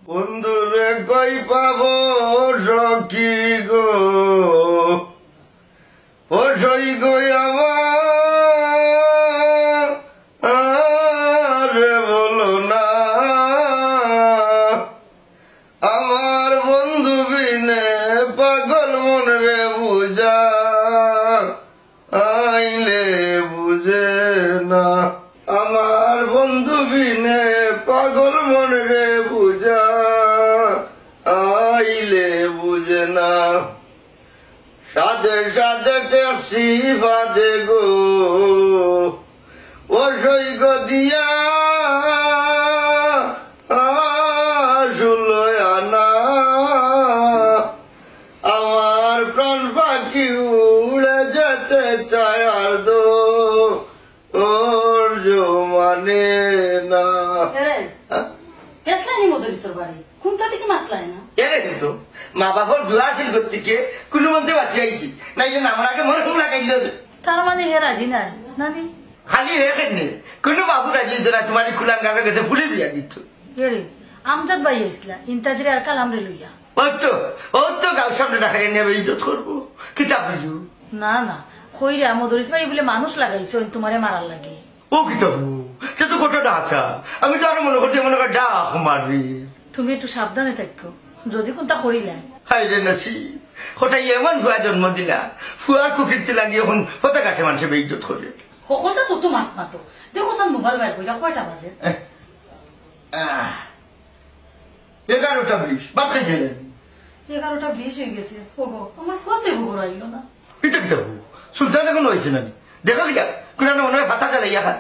বন্ধুরে কই পাবো সখী গো ও সই গো আমার বলো না আমার বন্ধু বিনে পাগল মন রে বুঝা আইলে বুঝে না আমার বন্ধু বিনে পাগল মন রে বুঝা আইলে বুঝে না সাজে সাজে টেসি বাজে গো ও সই গো দিয়া আসলো আনা আমার প্রাণ পাখি উড়ে যেতে চায় আর দো ওর মানে না মা বাবার দোয়া ছিল থেকে কোনো মধ্যে বাঁচি আইছি না এই জন্য আমার আগে মরহুম লাগাইল তার মানে হে রাজি নাই নানি খালি হে কেনে কোনো বাবু রাজি হইতো না তোমার কুলাঙ্গারের কাছে ফুলে বিয়া দিত রে আমজাদ ভাই আইসলা ইন্তাজরে আর কালামরে লইয়া ও তো গাঁও সামনে রাখাই নেবে ইজ্জত করবো কিতাব হইল না না কইরে মধুরিস ভাই বলে মানুষ লাগাইছো তোমারে মারার লাগে ও কিতাব সে তো কত ডাচা আমি তো আরো মনে করছি মনে কর ডাক মারি তুমি একটু সাবধানে থাকো যদি কোনটা করিলে হাই রে নাছি হঠাৎ এমন ভুয়া জন্ম দিলা ফুয়ার কুকিরতে লাগিয়ে এখন হতে কাঠে মানুষে বেইজ্জত করে সকলটা তো মাত মাতো দেখো সান মোবাইল বাইর কইরা কয়টা বাজে 11:20 বাদ খাই দিলেন 11:20 হয়ে গেছে ওগো আমার ফতে গোবর আইলো না এটা কি দেবো সুলতান এখন হয়েছে না দেখো কি কোন মনে হয় পাতা জ্বালাইয়া খা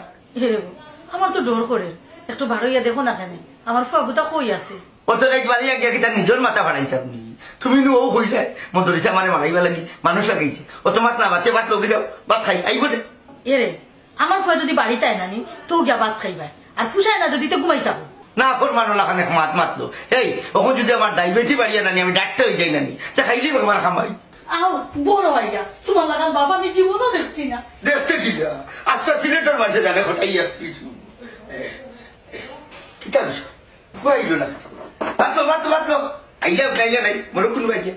আমার তো ডর করে একটু বারইয়া দেখো না কেন আমার ফুয়াগুতা কই আছে অত রাত বাড়িয়া গিয়া কিতা নিজের মাথা বাড়াইতে আপনি তুমি ও হইলে মধুরিসা মানে মারাইবা লাগি মানুষ লাগাইছে অত মাত না বাচ্চা ভাত লগে যাও ভাত খাই আইব রে এরে আমার ফুয়া যদি বাড়িতে আয় নানি তো গিয়া ভাত খাইবা আর ফুসায় না যদি তো ঘুমাইতাম না পর মানুষ লাগানে মাত মাতলো এই ওখন যদি আমার ডায়াবেটিস বাড়িয়া নানি আমি ডাক্তার হয়ে যাই নানি তা খাইলেই আমার খামাই আও বড় ভাইয়া তোমার লাগান বাবা আমি জীবনও দেখছি না দেখতে কি আচ্ছা সিলেটের মাঝে জানে হঠাইয়া কিছু কিতা বিষয় ফুয়াইল না বাতলো আইলে গাইলে নাই মরকুন ভাইয়া